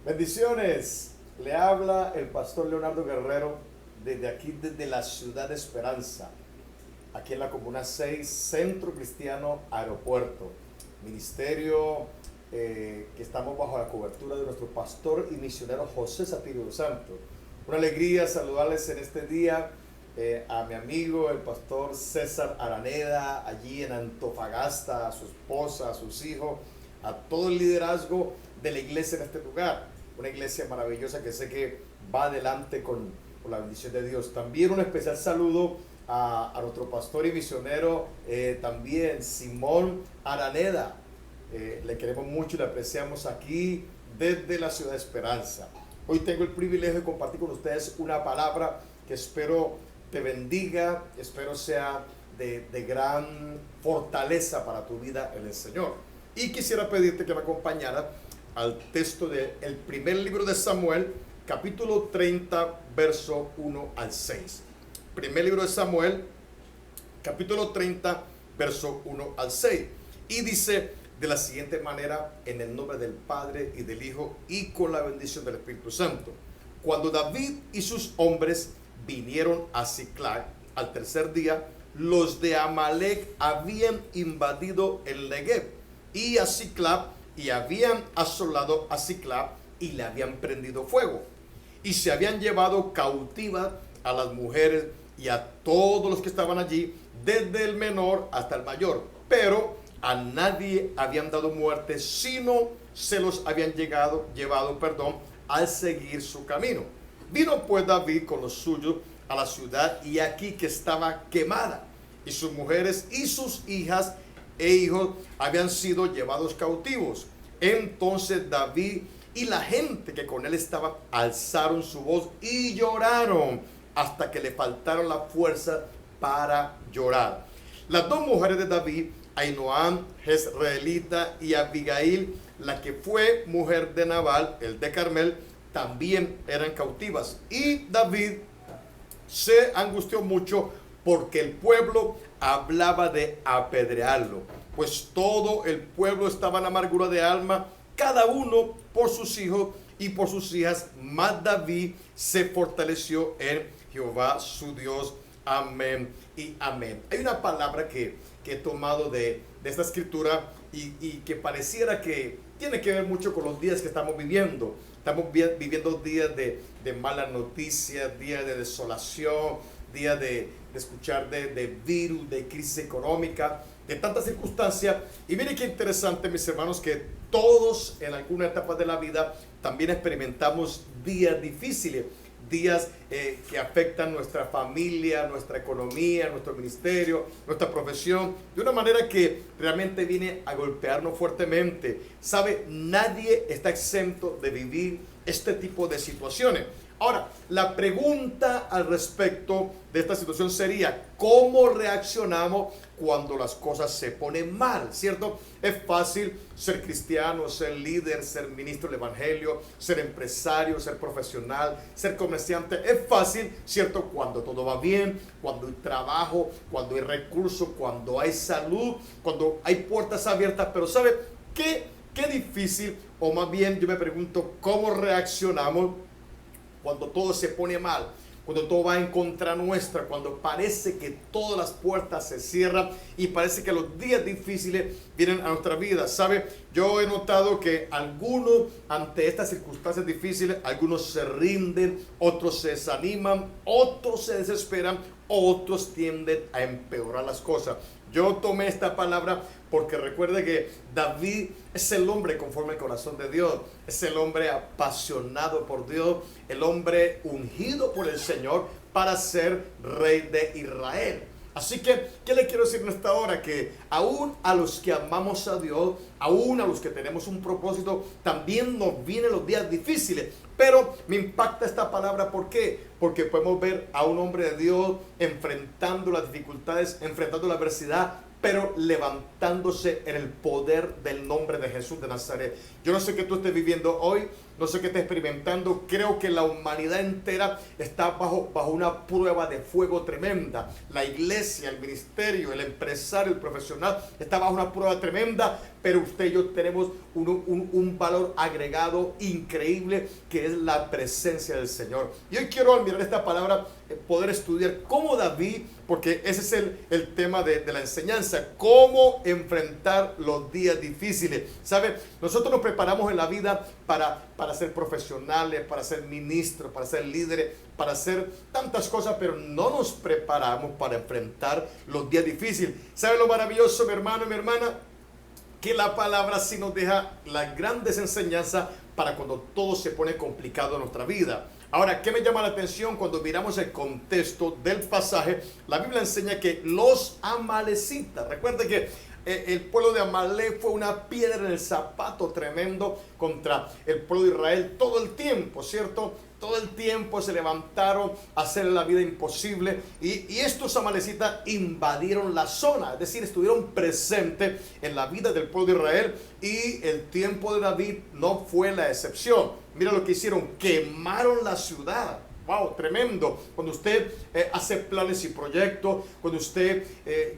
Bendiciones. Le habla el pastor Leonardo Guerrero desde aquí, desde la ciudad de Esperanza, aquí en la Comuna 6, Centro Cristiano Aeropuerto. Ministerio que estamos bajo la cobertura de nuestro pastor y misionero José Satirio Santo. Una alegría saludarles en este día a mi amigo, el pastor César Araneda, allí en Antofagasta, a su esposa, a sus hijos, a todo el liderazgo de la iglesia en este lugar. Una iglesia maravillosa que sé que va adelante con la bendición de Dios. También un especial saludo a nuestro pastor y misionero también, Simón Araneda. Le queremos mucho y le apreciamos aquí desde la ciudad de Esperanza. Hoy tengo el privilegio de compartir con ustedes una palabra que espero te bendiga, espero sea de gran fortaleza para tu vida en el Señor. Y quisiera pedirte que me acompañara al texto del primer libro de Samuel, capítulo 30, verso 1 al 6. Primer libro de Samuel, capítulo 30, verso 1 al 6. Y dice de la siguiente manera: en el nombre del Padre y del Hijo y con la bendición del Espíritu Santo. Cuando David y sus hombres vinieron a Siclag al tercer día, los de Amalec habían invadido el Negev y a Siclag, y habían asolado a Siclag y le habían prendido fuego, y se habían llevado cautivas a las mujeres y a todos los que estaban allí, desde el menor hasta el mayor, pero a nadie habían dado muerte, sino se los habían llevado al seguir su camino. Vino pues David con los suyos a la ciudad, y aquí que estaba quemada, y sus mujeres y sus hijas e hijos habían sido llevados cautivos. Entonces David y la gente que con él estaba alzaron su voz y lloraron hasta que le faltaron la fuerza para llorar. Las dos mujeres de David, Ainoam Jezreelita y Abigail, la que fue mujer de Nabal, el de Carmel, también eran cautivas. Y David se angustió mucho porque el pueblo hablaba de apedrearlo, pues todo el pueblo estaba en amargura de alma, cada uno por sus hijos y por sus hijas. Mas David se fortaleció en Jehová su Dios. Amén y amén. Hay una palabra que he tomado de esta escritura y que pareciera que tiene que ver mucho con los días que estamos viviendo. Estamos viviendo días de malas noticias, días de desolación, días de escuchar de virus, de crisis económica, de tantas circunstancias. Y miren qué interesante, mis hermanos, que todos en alguna etapa de la vida también experimentamos días difíciles, días que afectan nuestra familia, nuestra economía, nuestro ministerio, nuestra profesión, de una manera que realmente viene a golpearnos fuertemente. ¿Sabe? Nadie está exento de vivir este tipo de situaciones. Ahora, la pregunta al respecto de esta situación sería: ¿cómo reaccionamos cuando las cosas se ponen mal? ¿Cierto? Es fácil ser cristiano, ser líder, ser ministro del evangelio, ser empresario, ser profesional, ser comerciante. Es fácil, ¿cierto? Cuando todo va bien, cuando hay trabajo, cuando hay recursos, cuando hay salud, cuando hay puertas abiertas. Pero ¿sabe qué difícil? O más bien yo me pregunto, ¿cómo reaccionamos cuando todo se pone mal, cuando todo va en contra nuestra, cuando parece que todas las puertas se cierran y parece que los días difíciles vienen a nuestra vida? ¿Sabe? Yo he notado que algunos, ante estas circunstancias difíciles, algunos se rinden, otros se desaniman, otros se desesperan, otros tienden a empeorar las cosas. Yo tomé esta palabra porque recuerde que David es el hombre conforme al corazón de Dios, es el hombre apasionado por Dios, el hombre ungido por el Señor para ser rey de Israel. Así que, ¿qué le quiero decir en esta hora? Que aún a los que amamos a Dios, aún a los que tenemos un propósito, también nos vienen los días difíciles. Pero me impacta esta palabra, ¿por qué? Porque podemos ver a un hombre de Dios enfrentando las dificultades, enfrentando la adversidad, pero levantándose en el poder del nombre de Jesús de Nazaret. Yo no sé qué tú estés viviendo hoy, no sé qué estés experimentando. Creo que la humanidad entera está bajo una prueba de fuego tremenda. La iglesia, el ministerio, el empresario, el profesional está bajo una prueba tremenda, pero usted y yo tenemos un valor agregado increíble, que es la presencia del Señor. Y hoy quiero, al mirar esta palabra, poder estudiar cómo David, porque ese es el tema de la enseñanza, cómo enfrentar los días difíciles. ¿Sabe? Nosotros nos preparamos en la vida para ser profesionales, para ser ministros, para ser líderes, para hacer tantas cosas, pero no nos preparamos para enfrentar los días difíciles. ¿Sabe lo maravilloso, mi hermano y mi hermana? Que la palabra sí nos deja las grandes enseñanzas para cuando todo se pone complicado en nuestra vida. Ahora, ¿qué me llama la atención cuando miramos el contexto del pasaje? La Biblia enseña que los amalecitas, recuerden que el pueblo de Amalek fue una piedra en el zapato tremendo contra el pueblo de Israel todo el tiempo, ¿cierto? Todo el tiempo se levantaron a hacer la vida imposible, y estos amalecitas invadieron la zona, es decir, estuvieron presentes en la vida del pueblo de Israel, y el tiempo de David no fue la excepción. Mira lo que hicieron: quemaron la ciudad. Wow, tremendo. Cuando usted hace planes y proyectos, cuando usted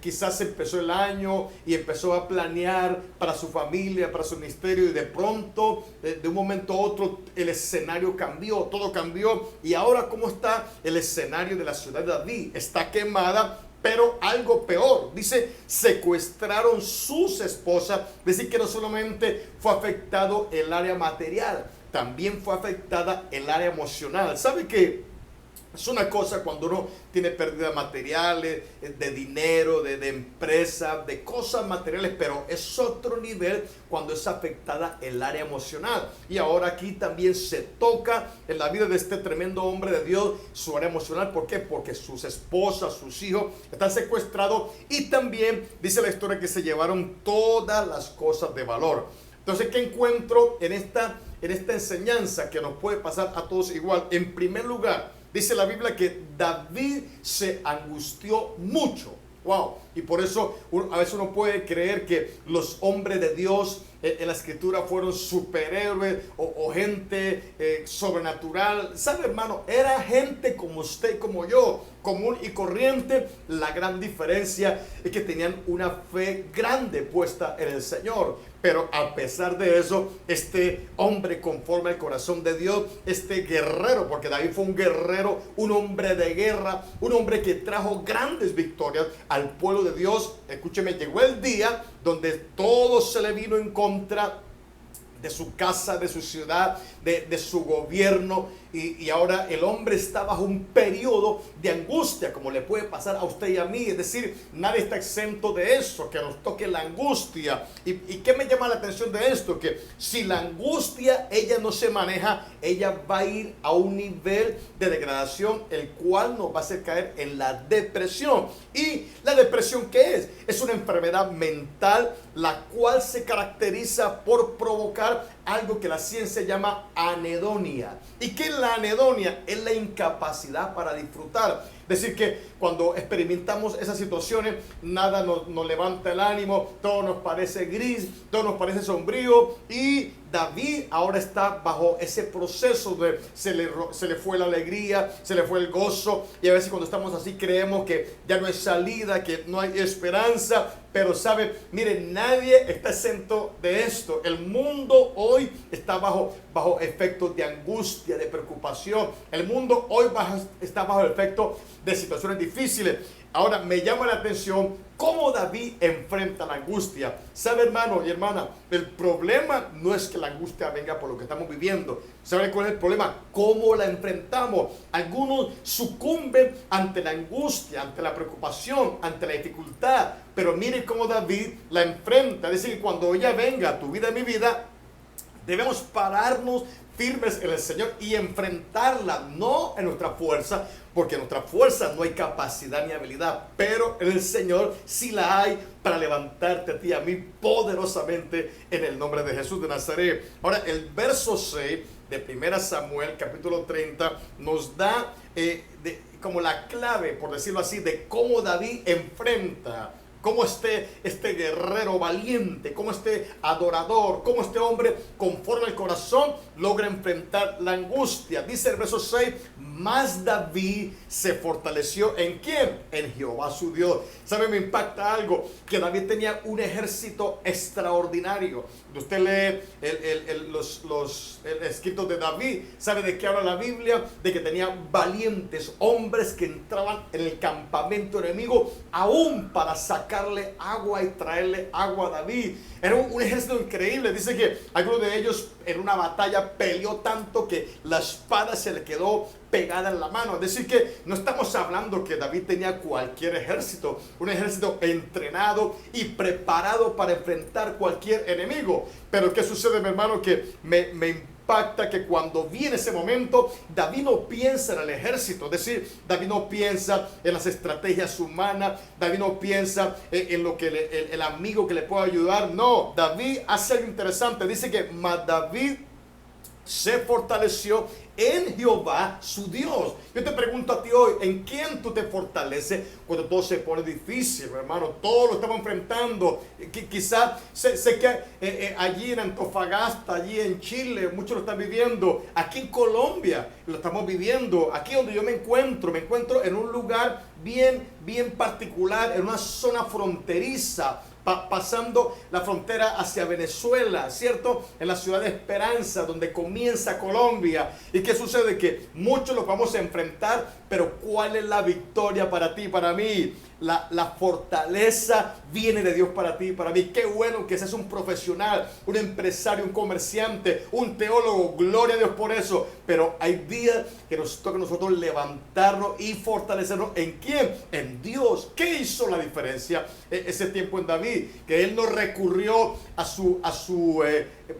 quizás empezó el año y empezó a planear para su familia, para su ministerio, y de pronto, de un momento a otro, el escenario cambió, todo cambió. Y ahora, ¿cómo está el escenario de la ciudad de David? Está quemada, pero algo peor. Dice, secuestraron sus esposas. Es decir, que no solamente fue afectado el área material, también fue afectada el área emocional. ¿Sabe qué? Es una cosa cuando uno tiene pérdidas materiales, de dinero, de empresa, de cosas materiales, pero es otro nivel cuando es afectada el área emocional. Y ahora aquí también se toca en la vida de este tremendo hombre de Dios su área emocional. ¿Por qué? Porque sus esposas, sus hijos están secuestrados, y también dice la historia que se llevaron todas las cosas de valor. Entonces, ¿qué encuentro en esta enseñanza que nos puede pasar a todos igual? En primer lugar, dice la Biblia que David se angustió mucho. Wow. Y por eso a veces uno puede creer que los hombres de Dios en la escritura fueron superhéroes o gente sobrenatural. ¿Sabe, hermano? Era gente como usted y como yo, común y corriente. La gran diferencia es que tenían una fe grande puesta en el Señor. Pero a pesar de eso, este hombre conforme al corazón de Dios, este guerrero, porque David fue un guerrero, un hombre de guerra, un hombre que trajo grandes victorias al pueblo de Dios. Escúcheme, llegó el día donde todo se le vino en contra de su casa, de su ciudad, de su gobierno, y ahora el hombre está bajo un periodo de angustia, como le puede pasar a usted y a mí. Es decir, nadie está exento de eso, que nos toque la angustia. ¿Y qué me llama la atención de esto? Que si la angustia ella no se maneja, ella va a ir a un nivel de degradación, el cual nos va a hacer caer en la depresión. ¿Y la depresión qué es? Es una enfermedad mental, la cual se caracteriza por provocar algo que la ciencia llama anedonia. ¿Y qué es la anedonia? Es la incapacidad para disfrutar. Es decir, que cuando experimentamos esas situaciones, nada nos levanta el ánimo, todo nos parece gris, todo nos parece sombrío. Y David ahora está bajo ese proceso de se le fue la alegría, se le fue el gozo, y a veces cuando estamos así creemos que ya no hay salida, que no hay esperanza. Pero sabe, mire, nadie está exento de esto. El mundo hoy está bajo efectos de angustia, de preocupación. El mundo hoy está bajo el efecto de situaciones difíciles. Ahora me llama la atención cómo David enfrenta la angustia. ¿Sabe, hermano y hermana? El problema no es que la angustia venga por lo que estamos viviendo. ¿Sabe cuál es el problema? ¿Cómo la enfrentamos? Algunos sucumben ante la angustia, ante la preocupación, ante la dificultad. Pero mire cómo David la enfrenta. Es decir, cuando ella venga a tu vida y mi vida, debemos pararnos firmes en el Señor y enfrentarla, no en nuestra fuerza, porque en nuestra fuerza no hay capacidad ni habilidad, pero en el Señor sí la hay para levantarte a ti y a mí poderosamente en el nombre de Jesús de Nazaret. Ahora, el verso 6 de 1 Samuel, capítulo 30, nos da como la clave, por decirlo así, de cómo David enfrenta cómo este guerrero valiente, cómo este adorador, cómo este hombre conforme al corazón logra enfrentar la angustia. Dice el verso 6, más David se fortaleció ¿en quién? En Jehová su Dios. ¿Sabe? Me impacta algo, que David tenía un ejército extraordinario. Usted lee los escritos de David, ¿sabe de qué habla la Biblia? De que tenía valientes hombres que entraban en el campamento enemigo aún para sacarle agua y traerle agua a David. Era un ejército increíble. Dice que alguno de ellos en una batalla peleó tanto que la espada se le quedó pegada en la mano. Es decir que no estamos hablando que David tenía cualquier ejército, un ejército entrenado y preparado para enfrentar cualquier enemigo. Pero ¿qué sucede, mi hermano? Que me impacta que cuando viene ese momento, David no piensa en el ejército, es decir, David no piensa en las estrategias humanas, David no piensa en lo que el amigo que le pueda ayudar. No, David hace algo interesante. Dice que mas David se fortaleció en Jehová su Dios. Yo te pregunto a ti hoy, ¿en quién tú te fortaleces cuando todo se pone difícil, hermano? Todo lo estamos enfrentando. Quizás sé que allí en Antofagasta, allí en Chile, muchos lo están viviendo. Aquí en Colombia lo estamos viviendo. Aquí donde yo me encuentro en un lugar bien particular, en una zona fronteriza, pasando la frontera hacia Venezuela, ¿cierto? En la ciudad de Esperanza, donde comienza Colombia. ¿Y qué sucede? Que muchos los vamos a enfrentar, pero ¿cuál es la victoria para ti, para mí? La fortaleza viene de Dios para ti, para mí. Qué bueno que seas un profesional, un empresario, un comerciante, un teólogo. Gloria a Dios por eso. Pero hay días que nos toca a nosotros levantarnos y fortalecernos. ¿En quién? En Dios. ¿Qué hizo la diferencia ese tiempo en David? Que él no recurrió a su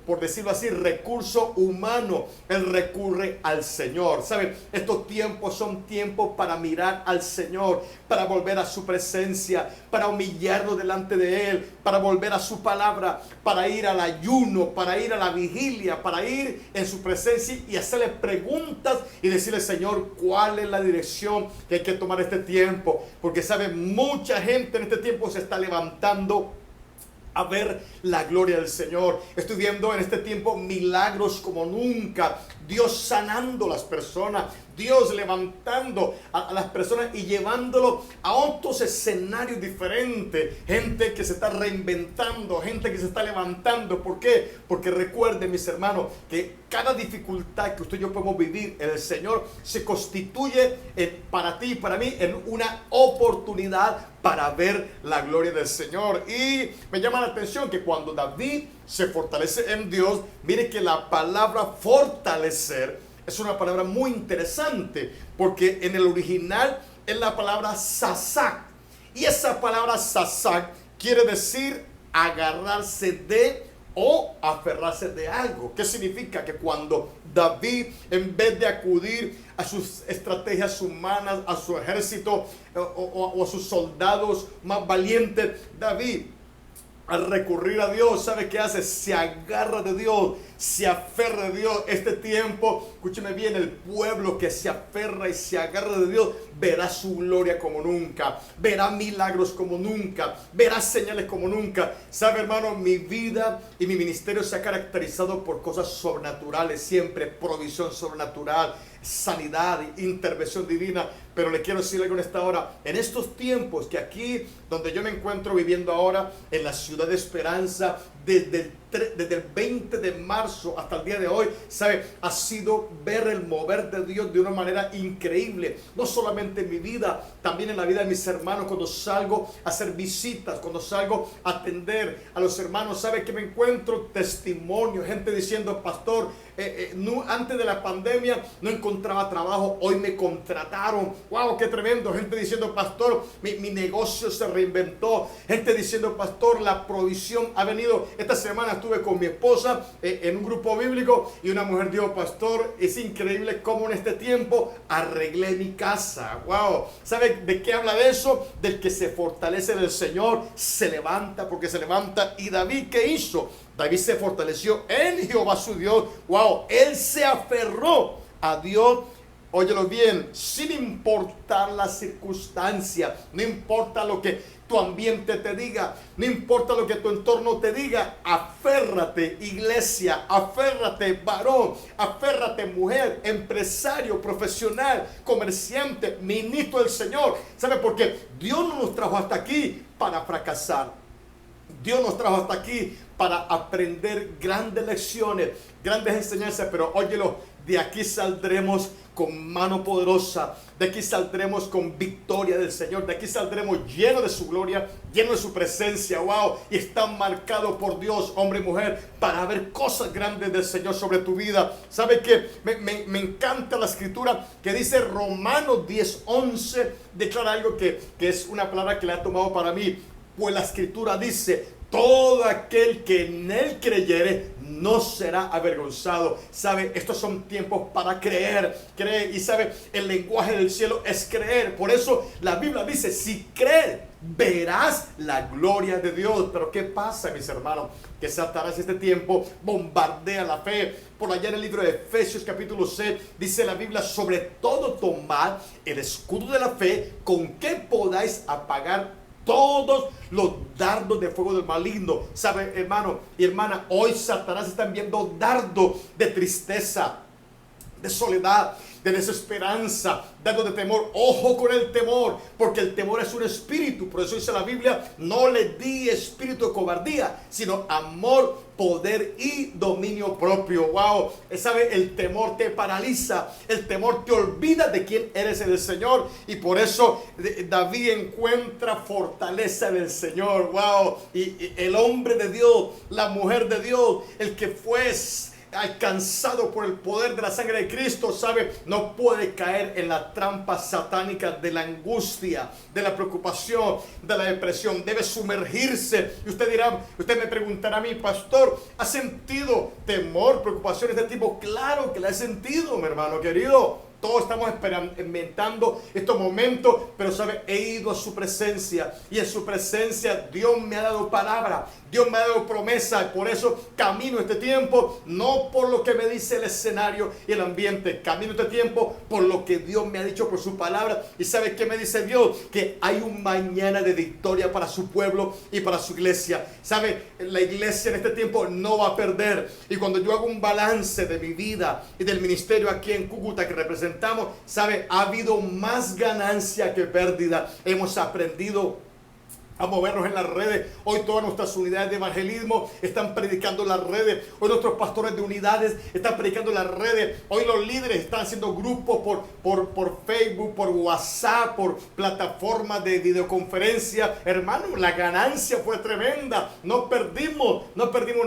por decirlo así, recurso humano. Él recurre al Señor. ¿Saben? Estos tiempos son tiempos para mirar al Señor, para volver a su presencia, para humillarnos delante de Él, para volver a su palabra, para ir al ayuno, para ir a la vigilia, para ir en su presencia y hacerle preguntas y decirle, Señor, ¿cuál es la dirección que hay que tomar este tiempo? Porque saben, mucha gente en este tiempo se está levantando a ver la gloria del Señor. Estoy viendo en este tiempo milagros como nunca. Dios sanando a las personas, Dios levantando a las personas y llevándolo a otros escenarios diferentes. Gente que se está reinventando, gente que se está levantando. ¿Por qué? Porque recuerden, mis hermanos, que cada dificultad que usted y yo podemos vivir en el Señor se constituye para ti y para mí en una oportunidad para ver la gloria del Señor. Y me llama la atención que cuando David se fortalece en Dios, mire que la palabra fortalecer es una palabra muy interesante, porque en el original es la palabra sasak, y esa palabra sasak quiere decir agarrarse de o aferrarse de algo. ¿Qué significa? Que cuando David, en vez de acudir a sus estrategias humanas, a su ejército o a sus soldados más valientes, David, al recurrir a Dios, ¿sabe qué hace? Se agarra de Dios, se aferra de Dios. Este tiempo, escúcheme bien, el pueblo que se aferra y se agarra de Dios verá su gloria como nunca, verá milagros como nunca, verá señales como nunca. ¿Sabe, hermano? Mi vida y mi ministerio se ha caracterizado por cosas sobrenaturales, siempre provisión sobrenatural, sanidad, intervención divina. Pero le quiero decir algo en esta hora, en estos tiempos que aquí donde yo me encuentro viviendo ahora, en la ciudad de Esperanza, desde el 20 de marzo hasta el día de hoy, ¿sabe? Ha sido ver el mover de Dios de una manera increíble, no solamente en mi vida, también en la vida de mis hermanos. Cuando salgo a hacer visitas, cuando salgo a atender a los hermanos, ¿sabe? Que me encuentro testimonio, gente diciendo, pastor, antes de la pandemia no encontraba trabajo, hoy me contrataron. Wow, qué tremendo. Gente diciendo, pastor, mi negocio se reinventó. Gente diciendo, pastor, la provisión ha venido. Esta semana estuve con mi esposa en un grupo bíblico y una mujer dijo, pastor, es increíble cómo en este tiempo arreglé mi casa. Wow. ¿Sabe de qué habla de eso? Del que se fortalece en el Señor, se levanta porque se levanta. ¿Y David qué hizo? David se fortaleció en Jehová su Dios. Wow, él se aferró a Dios. Óyelo bien, sin importar la circunstancia, no importa lo que tu ambiente te diga, no importa lo que tu entorno te diga, aférrate, iglesia, aférrate, varón, aférrate, mujer, empresario, profesional, comerciante, ministro del Señor. ¿Sabe por qué? Dios no nos trajo hasta aquí para fracasar. Dios nos trajo hasta aquí para aprender grandes lecciones, grandes enseñanzas, pero óyelo, de aquí saldremos con mano poderosa, de aquí saldremos con victoria del Señor, de aquí saldremos llenos de su gloria, llenos de su presencia, wow, y están marcados por Dios, hombre y mujer, para ver cosas grandes del Señor sobre tu vida. ¿Sabe qué? Me encanta la escritura que dice Romanos 10:11, declara algo que es una palabra que le ha tomado para mí, pues la escritura dice, todo aquel que en él creyere no será avergonzado. ¿Sabe? Estos son tiempos para creer. Creer. Y ¿sabe? El lenguaje del cielo es creer. Por eso la Biblia dice, si crees, verás la gloria de Dios. Pero ¿qué pasa, mis hermanos? Que Satanás este tiempo bombardea la fe. Por allá en el libro de Efesios capítulo 6 dice la Biblia, sobre todo tomad el escudo de la fe, con que podáis apagar todos los dardos de fuego del maligno. ¿Sabe, hermano y hermana? Hoy Satanás está enviando dardos de tristeza, de soledad, de desesperanza, dardos de temor. Ojo con el temor, porque el temor es un espíritu. Por eso dice la Biblia, no le di espíritu de cobardía, sino amor, poder y dominio propio. Wow, ¿sabe? El temor te paraliza, el temor te olvida de quién eres en el Señor, y por eso David encuentra fortaleza en el Señor. Wow, y el hombre de Dios, la mujer de Dios, el que fue alcanzado por el poder de la sangre de Cristo, ¿sabe? No puede caer en la trampa satánica de la angustia, de la preocupación, de la depresión. Debe sumergirse. Y usted dirá, usted me preguntará a mí, pastor, ¿ha sentido temor, preocupación de este tipo? Claro que la he sentido, mi hermano querido. Todos estamos experimentando estos momentos, pero ¿sabe? He ido a su presencia, y en su presencia Dios me ha dado palabra, Dios me ha dado promesa, y por eso camino este tiempo, no por lo que me dice el escenario y el ambiente, camino este tiempo por lo que Dios me ha dicho por su palabra. ¿Y sabe qué me dice Dios? Que hay un mañana de victoria para su pueblo y para su iglesia. ¿Sabe? La iglesia en este tiempo no va a perder, y cuando yo hago un balance de mi vida y del ministerio aquí en Cúcuta que representamos, ¿sabe? Ha habido más ganancia que pérdida. Hemos aprendido a movernos en las redes. Hoy todas nuestras unidades de evangelismo están predicando en las redes. Hoy nuestros pastores de unidades están predicando en las redes. Hoy los líderes están haciendo grupos por Facebook, por WhatsApp, por plataformas de videoconferencia. Hermano, la ganancia fue tremenda. No perdimos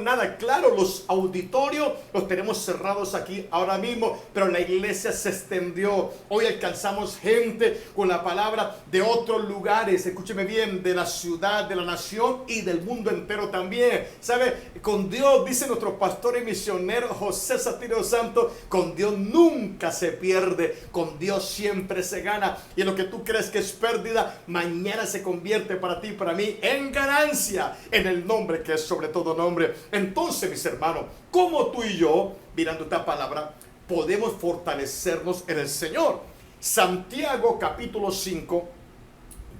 nada. Claro, los auditorios los tenemos cerrados aquí ahora mismo, pero la iglesia se extendió. Hoy alcanzamos gente con la palabra de otros lugares. Escúcheme bien, de la ciudad, de la nación y del mundo entero también. ¿Sabe? Con Dios, dice nuestro pastor y misionero José Satirio Santo, con Dios nunca se pierde, con Dios siempre se gana. Y en lo que tú crees que es pérdida, mañana se convierte para ti y para mí en ganancia, en el nombre que es sobre todo nombre. Entonces, mis hermanos, ¿cómo tú y yo, mirando esta palabra, podemos fortalecernos en el Señor? Santiago capítulo 5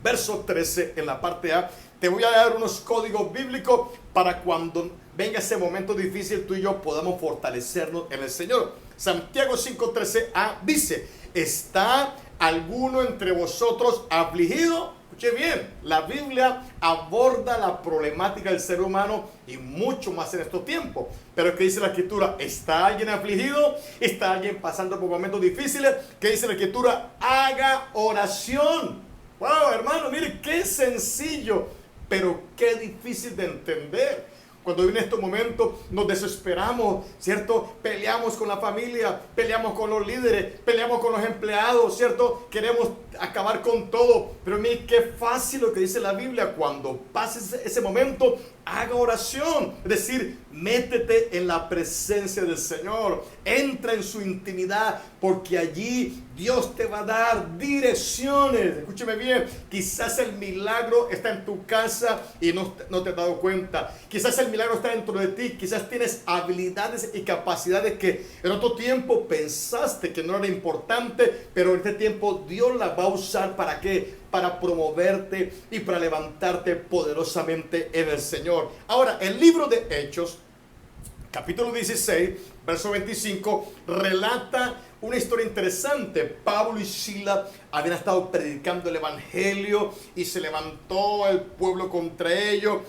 verso 13, en la parte A, te voy a dar unos códigos bíblicos para cuando venga ese momento difícil, tú y yo podamos fortalecernos en el Señor. Santiago 5:13a dice, ¿está alguno entre vosotros afligido? Escuche bien, la Biblia aborda la problemática del ser humano y mucho más en estos tiempos. Pero ¿qué dice la Escritura? ¿Está alguien afligido? ¿Está alguien pasando por momentos difíciles? ¿Qué dice la Escritura? Haga oración. Wow, hermano, mire qué sencillo, pero qué difícil de entender. Cuando vienen estos momentos nos desesperamos, ¿cierto? Peleamos con la familia, peleamos con los líderes, peleamos con los empleados, ¿cierto? Queremos acabar con todo. Pero mire qué fácil lo que dice la Biblia. Cuando pases ese momento, haga oración. Es decir, métete en la presencia del Señor. Entra en su intimidad, porque allí Dios te va a dar direcciones. Escúcheme bien, quizás el milagro está en tu casa y no te has dado cuenta. Quizás el milagro está dentro de ti. Quizás tienes habilidades y capacidades que en otro tiempo pensaste que no era importante, pero en este tiempo Dios las va a usar. ¿Para qué? para promoverte y para levantarte poderosamente en el Señor. Ahora, el libro de Hechos, capítulo 16, verso 25, relata una historia interesante. Pablo y Silas habían estado predicando el evangelio y se levantó el pueblo contra ellos.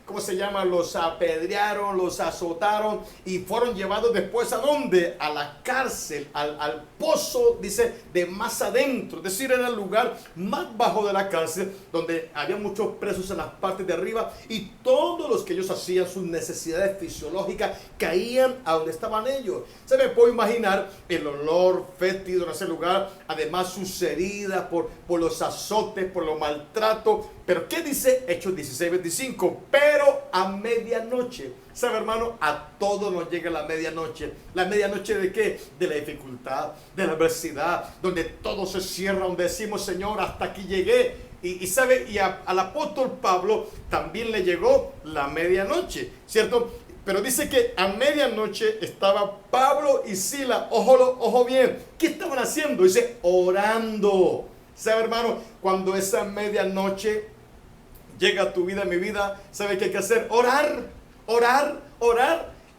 ¿Cómo se llama? Los apedrearon, los azotaron y fueron llevados después ¿a dónde? A la cárcel, al pozo, dice, de más adentro. Es decir, era el lugar más bajo de la cárcel, donde había muchos presos en las partes de arriba y todos los que ellos hacían sus necesidades fisiológicas caían a donde estaban ellos. Se me puede imaginar el olor fétido en ese lugar, además sus heridas por los azotes, por los maltratos. Pero ¿qué dice Hechos 16, 25? Pero a medianoche, ¿sabe, hermano? A todos nos llega la medianoche. ¿La medianoche de qué? De la dificultad, de la adversidad, donde todo se cierra, donde decimos, Señor, hasta aquí llegué. Y sabe, y al apóstol Pablo también le llegó la medianoche, ¿cierto? Pero dice que a medianoche estaba Pablo y Silas, ojo bien, ¿qué estaban haciendo? Dice, orando. ¿Sabe, hermano? Cuando esa medianoche llega a tu vida, mi vida, ¿sabe qué hay que hacer? Orar.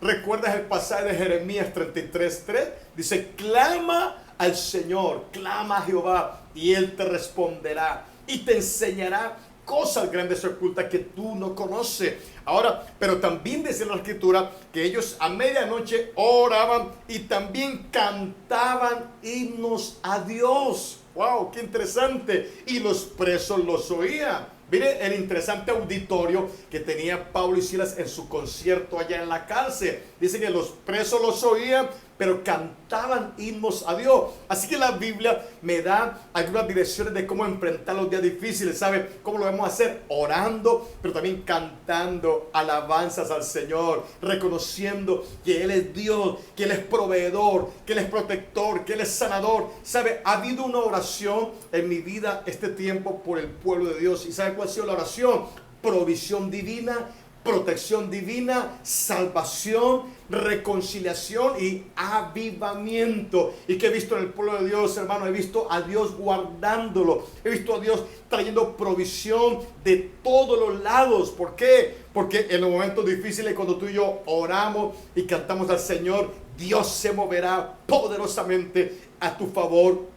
¿Recuerdas el pasaje de Jeremías 33:3? Dice, clama al Señor, clama a Jehová, y Él te responderá y te enseñará cosas grandes y ocultas que tú no conoces. Ahora, pero también dice la Escritura que ellos a medianoche oraban y también cantaban himnos a Dios. ¡Wow! ¡Qué interesante! Y los presos los oían. Mire el interesante auditorio que tenía Pablo y Silas en su concierto allá en la cárcel. Dice que los presos los oían, pero cantaban himnos a Dios. Así que la Biblia me da algunas direcciones de cómo enfrentar los días difíciles. ¿Sabe cómo lo vamos a hacer? Orando, pero también cantando alabanzas al Señor, reconociendo que Él es Dios, que Él es proveedor, que Él es protector, que Él es sanador. ¿Sabe? Ha habido una oración en mi vida este tiempo por el pueblo de Dios. ¿Y sabe cuál ha sido la oración? Provisión divina, protección divina, salvación, reconciliación y avivamiento. ¿Y que he visto en el pueblo de Dios, hermano? He visto a Dios guardándolo. He visto a Dios trayendo provisión de todos los lados. ¿Por qué? Porque en los momentos difíciles, cuando tú y yo oramos y cantamos al Señor, Dios se moverá poderosamente a tu favor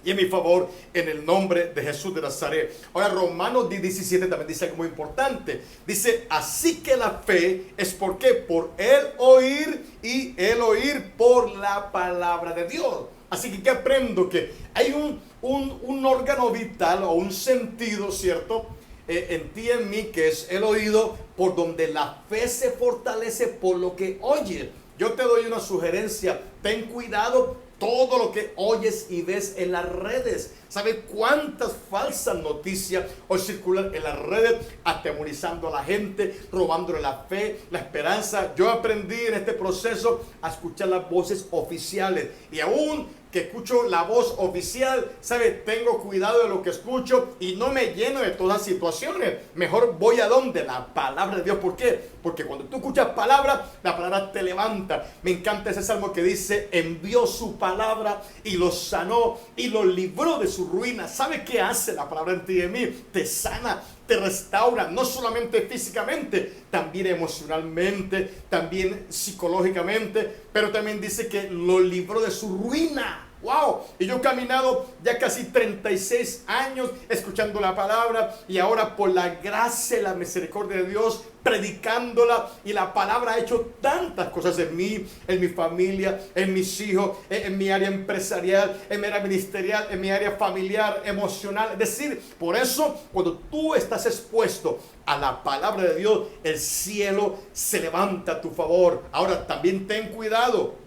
y en mi favor, en el nombre de Jesús de Nazaret. Ahora, Romanos 17 también dice algo muy importante. Dice, así que la fe es ¿por qué? Por el oír y el oír por la palabra de Dios. Así que, ¿qué aprendo? Que hay un órgano vital o un sentido, ¿cierto? En ti y en mí, que es el oído, por donde la fe se fortalece por lo que oye. Yo te doy una sugerencia, ten cuidado todo lo que oyes y ves en las redes. ¿Sabe cuántas falsas noticias hoy circulan en las redes, atemorizando a la gente, robándole la fe, la esperanza? Yo aprendí en este proceso a escuchar las voces oficiales, y aún que escucho la voz oficial, ¿sabe? Tengo cuidado de lo que escucho y no me lleno de todas las situaciones. Mejor voy a donde la palabra de Dios. ¿Por qué? Porque cuando tú escuchas palabra, la palabra te levanta. Me encanta ese salmo que dice, envió su palabra y los sanó y los libró de su ruina. ¿Sabe qué hace la palabra en ti y en mí? Te sana, te restaura, no solamente físicamente, también emocionalmente, también psicológicamente, pero también dice que lo libró de su ruina. ¡Wow! Y yo he caminado ya casi 36 años escuchando la palabra, y ahora por la gracia y la misericordia de Dios, predicándola, y la palabra ha hecho tantas cosas en mí, en mi familia, en mis hijos, en mi área empresarial, en mi área ministerial, en mi área familiar, emocional. Es decir, por eso cuando tú estás expuesto a la palabra de Dios, el cielo se levanta a tu favor. Ahora también ten cuidado,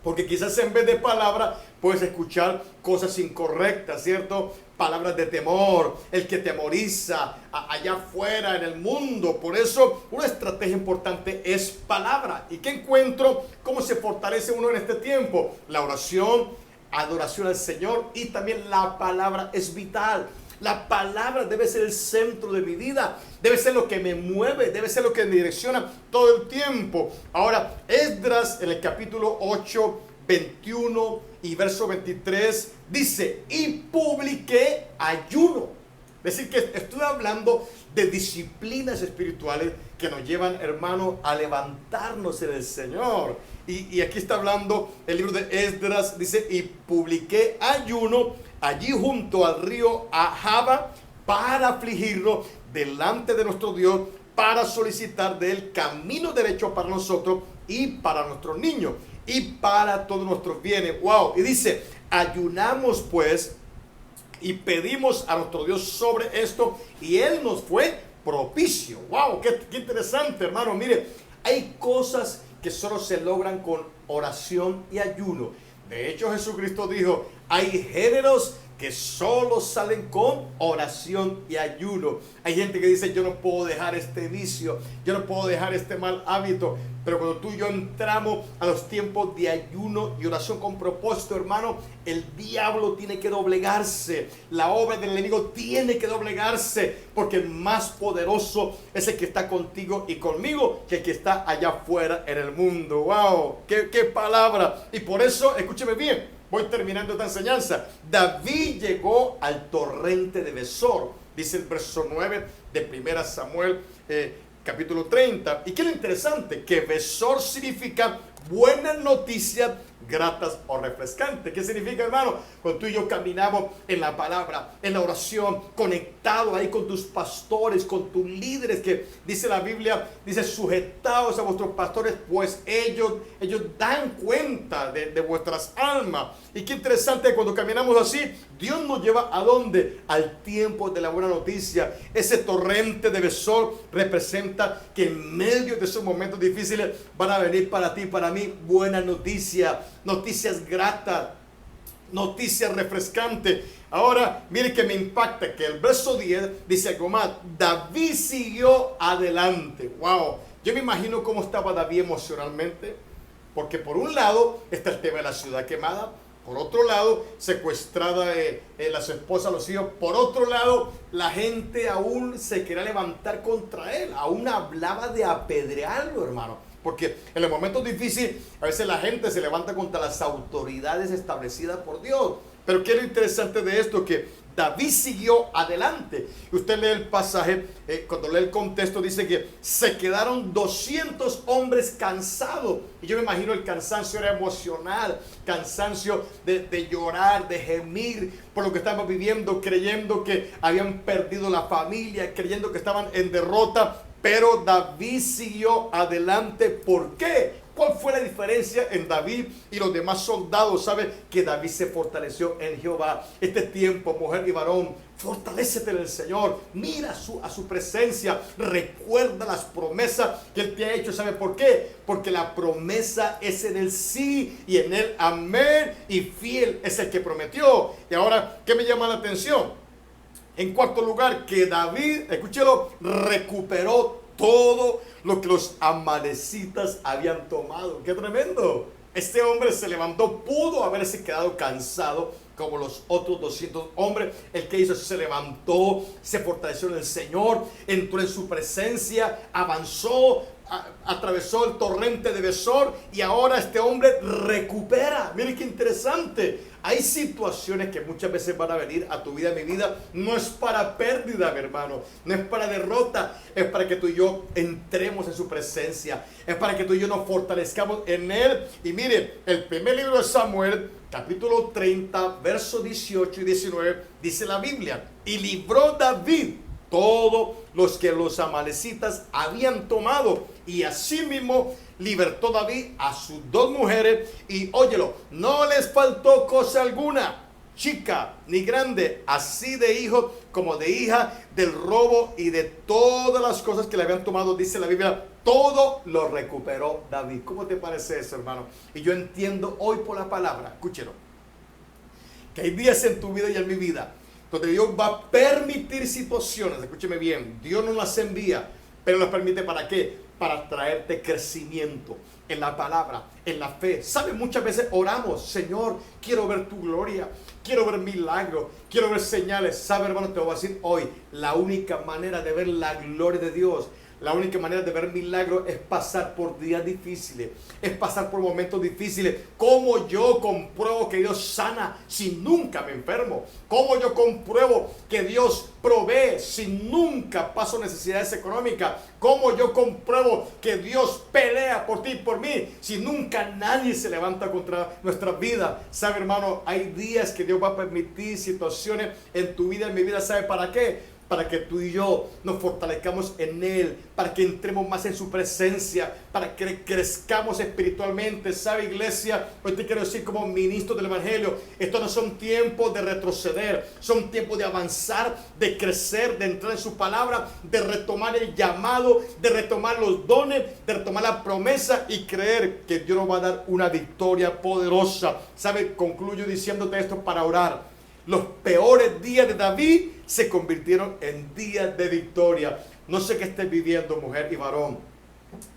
porque quizás en vez de palabra puedes escuchar cosas incorrectas, ¿cierto? Palabras de temor, el que temoriza allá afuera en el mundo. Por eso una estrategia importante es palabra. ¿Y qué encuentro? ¿Cómo se fortalece uno en este tiempo? La oración, adoración al Señor, y también la palabra es vital. La palabra debe ser el centro de mi vida, debe ser lo que me mueve, debe ser lo que me direcciona todo el tiempo. Ahora, Esdras en el capítulo 8, 21 y verso 23 dice, y publiqué ayuno. Es decir, que estoy hablando de disciplinas espirituales que nos llevan, hermano, a levantarnos en el Señor. Y aquí está hablando el libro de Esdras, dice, y publiqué ayuno allí junto al río Ahava para afligirlo delante de nuestro Dios, para solicitar de él camino derecho para nosotros y para nuestros niños y para todos nuestros bienes. Wow. Y dice, ayunamos pues y pedimos a nuestro Dios sobre esto y él nos fue propicio. Wow, qué interesante, hermano. Mire, hay cosas que solo se logran con oración y ayuno. De hecho, Jesucristo dijo, hay géneros que solo salen con oración y ayuno. Hay gente que dice, yo no puedo dejar este vicio, yo no puedo dejar este mal hábito. Pero cuando tú y yo entramos a los tiempos de ayuno y oración con propósito, hermano, el diablo tiene que doblegarse. La obra del enemigo tiene que doblegarse, porque el más poderoso es el que está contigo y conmigo que el que está allá afuera en el mundo. ¡Wow! ¡Qué palabra! Y por eso, escúcheme bien, voy terminando esta enseñanza. David llegó al torrente de Besor, dice el verso 9 de 1 Samuel capítulo 30. ¿Y qué es lo interesante? Que Besor significa buenas noticias, gratas o refrescantes. ¿Qué significa, hermano? Cuando tú y yo caminamos en la palabra, en la oración, conectado ahí con tus pastores, con tus líderes, que dice la Biblia, dice, sujetados a vuestros pastores, pues ellos dan cuenta de vuestras almas. Y qué interesante, cuando caminamos así, Dios nos lleva ¿a dónde? Al tiempo de la buena noticia. Ese torrente de Besor representa que en medio de esos momentos difíciles van a venir para ti y para mí buenas noticias, noticias gratas, noticias refrescantes. Ahora, mire que me impacta que el verso 10 dice algo más. David siguió adelante. Wow, yo me imagino cómo estaba David emocionalmente, porque por un lado está el tema de la ciudad quemada, por otro lado secuestrada las esposas, los hijos, por otro lado la gente aún se quería levantar contra él, aún hablaba de apedrearlo, hermano. Porque en los momentos difíciles a veces la gente se levanta contra las autoridades establecidas por Dios. Pero qué es lo interesante de esto, que David siguió adelante. Usted lee el pasaje, cuando lee el contexto dice que se quedaron 200 hombres cansados. Y yo me imagino el cansancio era emocional, cansancio de llorar, de gemir por lo que estaban viviendo, creyendo que habían perdido la familia, creyendo que estaban en derrota. Pero David siguió adelante. ¿Por qué? ¿Cuál fue la diferencia en David y los demás soldados? ¿Sabe? Que David se fortaleció en Jehová. Este tiempo, mujer y varón, fortalécete en el Señor. Mira a su presencia. Recuerda las promesas que Él te ha hecho. ¿Sabe por qué? Porque la promesa es en el sí y en el amén. Y fiel es el que prometió. Y ahora, ¿qué me llama la atención? En cuarto lugar, que David, escúchelo, recuperó todo lo que los amalecitas habían tomado. ¡Qué tremendo! Este hombre se levantó, pudo haberse quedado cansado como los otros 200 hombres. El que hizo, se levantó, se fortaleció en el Señor, entró en su presencia, avanzó, atravesó el torrente de Besor y ahora este hombre recupera. Miren qué interesante. Hay situaciones que muchas veces van a venir a tu vida, a mi vida. No es para pérdida, mi hermano. No es para derrota. Es para que tú y yo entremos en su presencia. Es para que tú y yo nos fortalezcamos en Él. Y mire, el primer libro de Samuel, capítulo 30, versos 18 y 19, dice la Biblia. Y libró David todos los que los amalecitas habían tomado. Y asimismo libertó David a sus 2 mujeres. Y óyelo, no les faltó cosa alguna, chica ni grande, así de hijo como de hija, del robo y de todas las cosas que le habían tomado, dice la Biblia. Todo lo recuperó David. ¿Cómo te parece eso, hermano? Y yo entiendo hoy por la palabra, escúchelo, que hay días en tu vida y en mi vida donde Dios va a permitir situaciones. Escúcheme bien, Dios no las envía, pero las permite. ¿Para qué? Para traerte crecimiento en la palabra, en la fe. ¿Sabe? Muchas veces oramos, Señor, quiero ver tu gloria, quiero ver milagros, quiero ver señales. ¿Sabe, hermano? Te voy a decir hoy, la única manera de ver la gloria de Dios, La única manera de ver milagros es pasar por días difíciles, es pasar por momentos difíciles. ¿Cómo yo compruebo que Dios sana si nunca me enfermo? ¿Cómo yo compruebo que Dios provee si nunca paso necesidades económicas? ¿Cómo yo compruebo que Dios pelea por ti y por mí si nunca nadie se levanta contra nuestra vida? ¿Sabe, hermano? Hay días que Dios va a permitir situaciones en tu vida, en mi vida. ¿Sabe para qué? Para que tú y yo nos fortalezcamos en Él, para que entremos más en su presencia, para que crezcamos espiritualmente. ¿Sabe, iglesia? Hoy te quiero decir como ministro del Evangelio, estos no son tiempos de retroceder, son tiempos de avanzar, de crecer, de entrar en su palabra, de retomar el llamado, de retomar los dones, de retomar la promesa y creer que Dios nos va a dar una victoria poderosa. ¿Sabe? Concluyo diciéndote esto para orar. Los peores días de David se convirtieron en días de victoria. No sé qué estés viviendo, mujer y varón,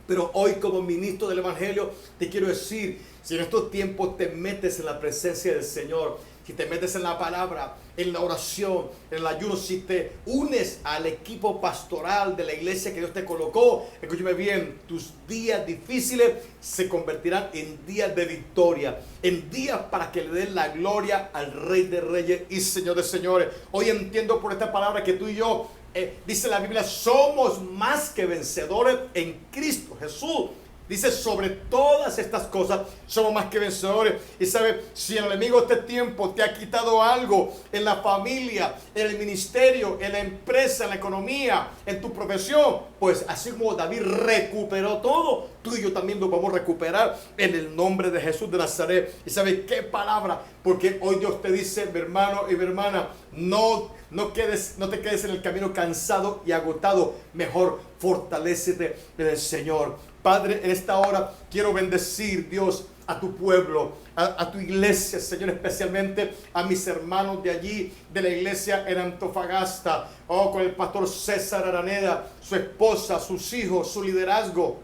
pero hoy como ministro del Evangelio te quiero decir, si en estos tiempos te metes en la presencia del Señor, si te metes en la palabra, en la oración, en el ayuno, si te unes al equipo pastoral de la iglesia que Dios te colocó, escúchame bien, tus días difíciles se convertirán en días de victoria, en días para que le den la gloria al Rey de Reyes y Señor de Señores. Hoy entiendo por esta palabra que tú y yo, dice la Biblia, somos más que vencedores en Cristo Jesús. Dice, sobre todas estas cosas somos más que vencedores. Y sabe, si el enemigo este tiempo te ha quitado algo en la familia, en el ministerio, en la empresa, en la economía, en tu profesión, pues así como David recuperó todo, tú y yo también lo vamos a recuperar en el nombre de Jesús de Nazaret. Y sabe qué palabra, porque hoy Dios te dice, mi hermano y mi hermana, no te quedes en el camino cansado y agotado. Mejor fortalécete en el Señor. Padre, en esta hora quiero bendecir, Dios, a tu pueblo, a tu iglesia, Señor, especialmente a mis hermanos de allí, de la iglesia en Antofagasta, con el pastor César Araneda, su esposa, sus hijos, su liderazgo.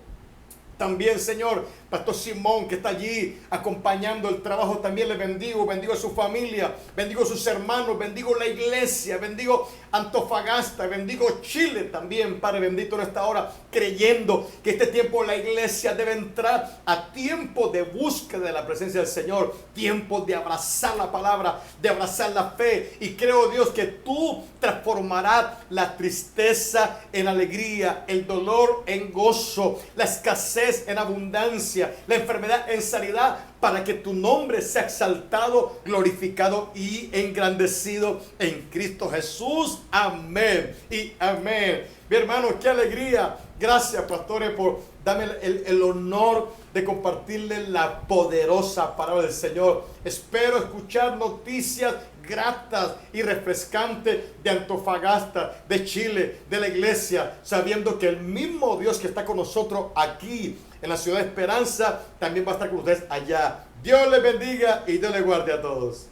También, Señor, Pastor Simón, que está allí acompañando el trabajo, también le bendigo a su familia, bendigo a sus hermanos, bendigo la iglesia, bendigo Antofagasta, bendigo Chile también, Padre bendito, en esta hora, creyendo que este tiempo la iglesia debe entrar a tiempo de búsqueda de la presencia del Señor, tiempo de abrazar la palabra, de abrazar la fe, y creo, Dios, que tú transformarás la tristeza en alegría, el dolor en gozo, la escasez en abundancia, la enfermedad en sanidad, para que tu nombre sea exaltado, glorificado y engrandecido en Cristo Jesús. Amén y amén. Mi hermano, qué alegría. Gracias, pastores, por darme el honor de compartirles la poderosa palabra del Señor. Espero escuchar noticias gratas y refrescantes de Antofagasta, de Chile, de la iglesia, sabiendo que el mismo Dios que está con nosotros aquí en la ciudad de Esperanza también va a estar con ustedes allá. Dios les bendiga y Dios les guarde a todos.